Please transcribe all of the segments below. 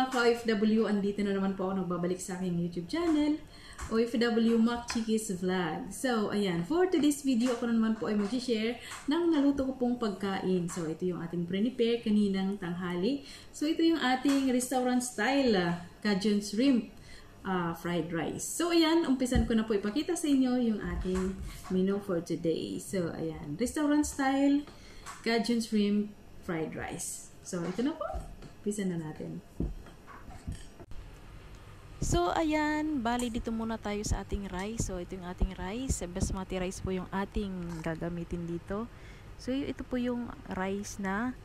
mga ka-OFW, andito na naman po ako nagbabalik sa aking YouTube channel, OFW Mac Chickies Vlog. So, ayan, for today's video, ako na naman po ay mag-share ng naluto ko pong pagkain. So, ito yung ating prepare kaninang tanghali. So, ito yung ating restaurant style, Cajun Shrimp fried rice. So, ayan, umpisan ko na po ipakita sa inyo yung ating menu for today. So, ayan, restaurant style, Cajun Shrimp fried rice. So, ito na po. Umpisan na natin. So, ayan, bali dito muna tayo sa ating rice. So, ito yung ating rice. Basmati rice po yung ating gagamitin dito. So, ito po yung rice na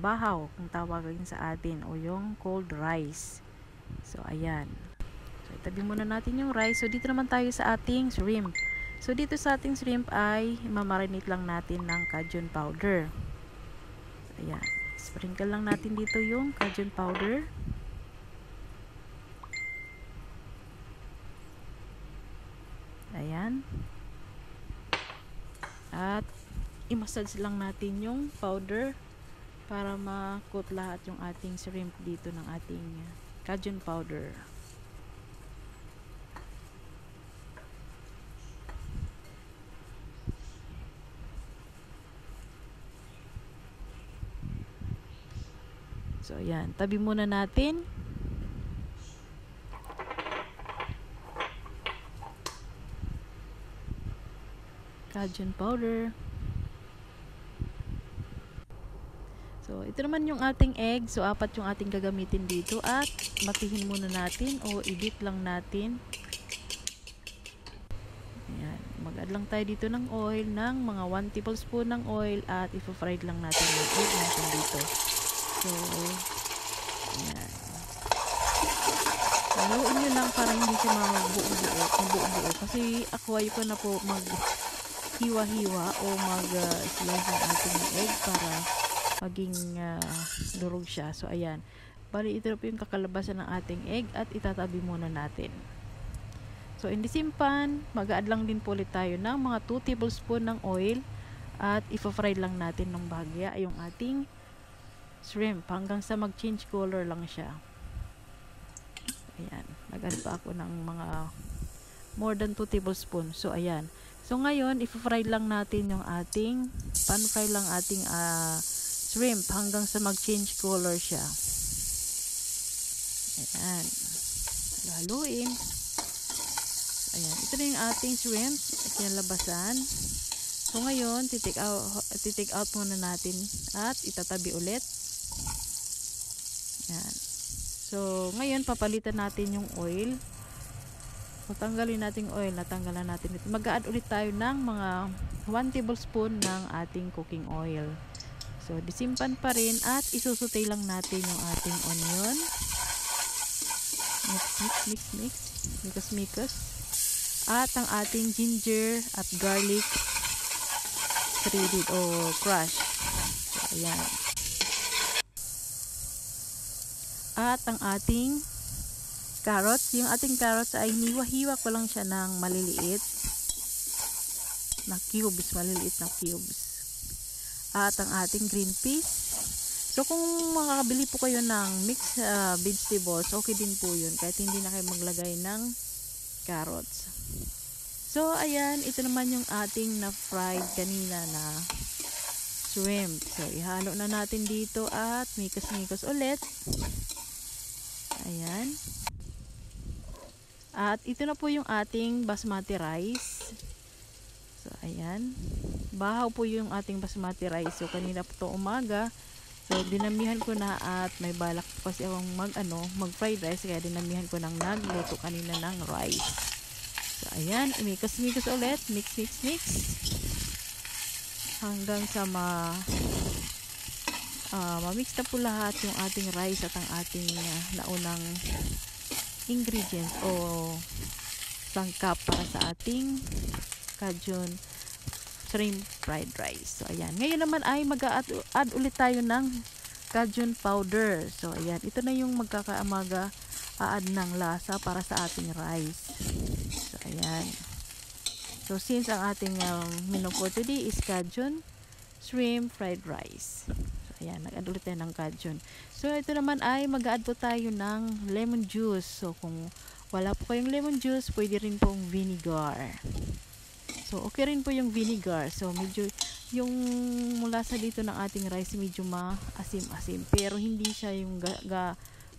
bahaw, kung tawagin sa atin, o yung cold rice. So, ayan. So, itabi muna natin yung rice. So, dito naman tayo sa ating shrimp. So, dito sa ating shrimp ay mamarinate lang natin ng Cajun powder. Ayan. Sprinkle lang natin dito yung Cajun powder. Ayan. At i-massage lang natin yung powder para ma-coat lahat yung ating shrimp dito ng ating Cajun powder. So, ayan. Tabi muna natin. Cajun powder. So, ito naman yung ating egg. So, 4 yung ating gagamitin dito. At, batihin muna natin o i-beat lang natin. Ayan. Mag-add lang tayo dito ng oil ng mga 1 tablespoon ng oil at i-fry lang natin yung egg natin dito. So, ayan. Haluin nyo lang para hindi siya magbuo-buo. Kasi ako ay ko na po mag-hiwa-hiwa o mag-slice ng ating egg para maging durog siya. So, ayan. Bali, ito po yung kakalabasan ng ating egg at itatabi muna natin. So, in the same pan, mag-add lang din po ulit tayo ng mga 2 tablespoon ng oil at i-fry lang natin ng bahagya yung ating shrimp hanggang sa mag-change color lang siya. Ayan. Nag-add pa ako ng mga more than 2 tablespoon. So, ayan. So, ngayon, i-fry lang natin yung ating pan-fry lang ating shrimp hanggang sa mag-change color siya. Ayan. Haluin. Ayan. Ito na yung ating shrimp. Kinalabasan. So, ngayon, titik out muna natin at itatabi ulit. Ayan. So, ngayon, papalitan natin yung oil. Tatanggalin natin yung oil. Natanggalan natin ito. Mag-add ulit tayo ng mga 1 tablespoon ng ating cooking oil. So, disimpan pa rin at isusutay lang natin yung ating onion. Mix. At ang ating ginger at garlic shredded o crush. So, ayan. At ang ating carrots. Yung ating carrots ay hiwa-hiwa ko lang siya ng maliliit na cubes. Maliliit na cubes. At ang ating green peas. So, kung makakabili po kayo ng mixed vegetables, okay din po yun. Kahit hindi na kayo maglagay ng carrots. So, ayan. Ito naman yung ating na-fried kanina na shrimp. So, ihalo na natin dito at mikos-mikos ulit. Ayan. At ito na po yung ating basmati rice. So, ayan. Bahaw po yung ating basmati rice. So, kanina po ito umaga. So, dinamihan ko na at may balak po kasi akong mag-fried rice. Kaya dinamihan ko ng nagluto kanina ng rice. So, ayan. Imikos-mikos ulit. Mix. Hanggang sa ma-mix na po lahat yung ating rice at ang ating naunang ingredients o sangkap para sa ating Cajun shrimp fried rice. So, ayan. Ngayon naman ay mag-add ulit tayo ng Cajun powder. So, ayan. Ito na yung mag-add ng lasa para sa ating rice. So, ayan. So, since ang ating menu for today is Cajun shrimp fried rice. So, Ayan, nag-add ulit tayo ng cajun. So, ito naman ay mag-add po tayo ng lemon juice. So, kung wala po kayong lemon juice, pwede rin pong vinegar. So, okay rin po yung vinegar. So, medyo, yung mulasa dito ng ating rice, medyo maasim-asim. Pero, hindi siya yung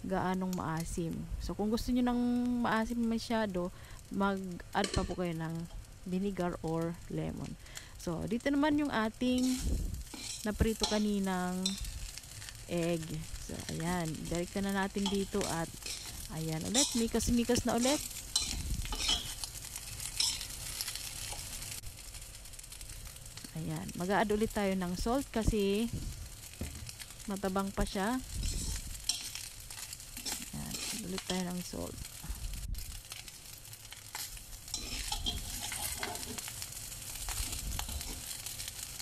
gaanong maasim. So, kung gusto nyo ng maasim masyado, mag-add pa po kayo ng vinegar or lemon. So, dito naman yung ating naprito kaninang egg. So, ayan. Direkta na natin dito at ayan ulit. Mikas-mikas na ulit. Ayan. Mag-a-add ulit tayo ng salt kasi matabang pa siya. Ayan. Add ulit tayo ng salt.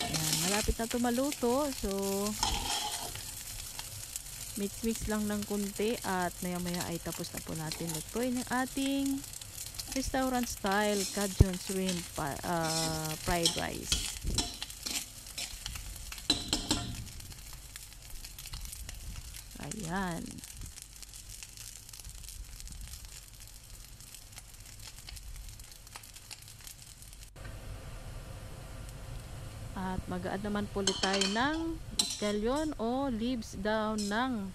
Ayan. Malapit na ito maluto. So, mix-mix lang ng kunti at maya-maya ay tapos na po natin lutuin yung ating restaurant style Cajun shrimp fried rice. Ayan. At mag-add naman po ulit tayo ng scallion o leaves down ng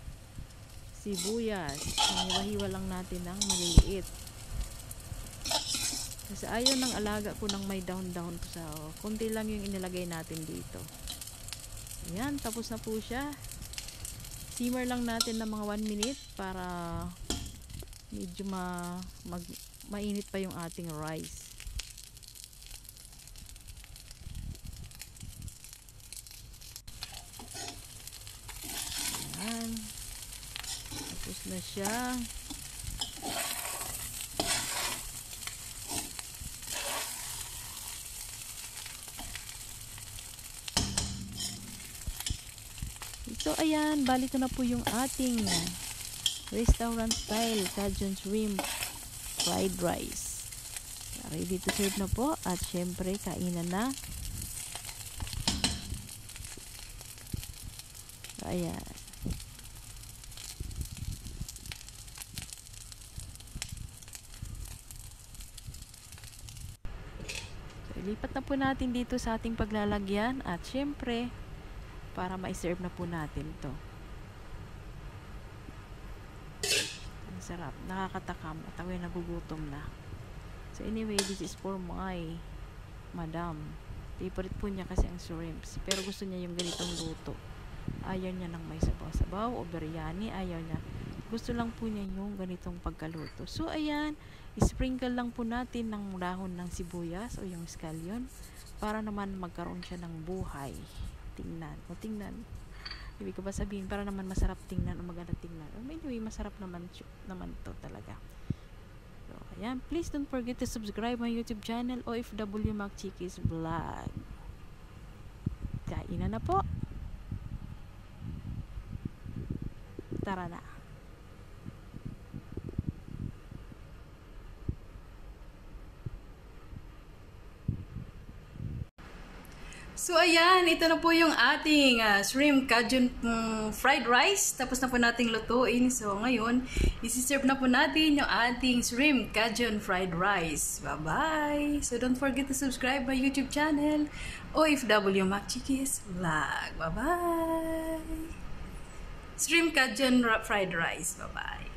sibuyas. Hiwa-hiwa lang natin ng maliliit. Kasi ayaw ng alaga ko ng may down-down. So, konti lang yung inilagay natin dito. Ayan, tapos na po siya. Simmer lang natin ng mga 1 minute para medyo mainit pa yung ating rice. Ayan. Tapos na siya. So, ayan, bali ko na po yung ating restaurant style Cajun shrimp fried rice. Ready to serve na po at syempre kainan na. Ayan. So, ilipat na po natin dito sa ating paglalagyan at syempre para ma-serve na po natin to. Ang sarap, nakakatakam at ako'y nagugutom na. So anyway, this is for my madam. Favorite po niya kasi ang shrimps, pero gusto niya yung ganitong luto. Ayaw niya ng may sabaw-sabaw o biryani, ayaw niya. Gusto lang po niya yung ganitong pagkaluto. So ayan, sprinkle lang po natin ng dahon ng sibuyas o yung scallion para naman magkaroon siya ng buhay. Tingnan. Ibig ko ba sabihin para naman masarap tingnan o maganda tingnan. O anyway, masarap naman to talaga. So, ayan. Please don't forget to subscribe my YouTube channel OFW Mac Chickies Vlog. Kainan na po. Tara na. So, ayan, ito na po yung ating shrimp Cajun fried rice. Tapos na po nating lutuin. So, ngayon, isi-serve na po natin yung ating shrimp Cajun fried rice. Bye-bye! So, don't forget to subscribe my YouTube channel, OFW Mac Chickies Vlog. Bye-bye! Shrimp Cajun fried rice. Bye-bye!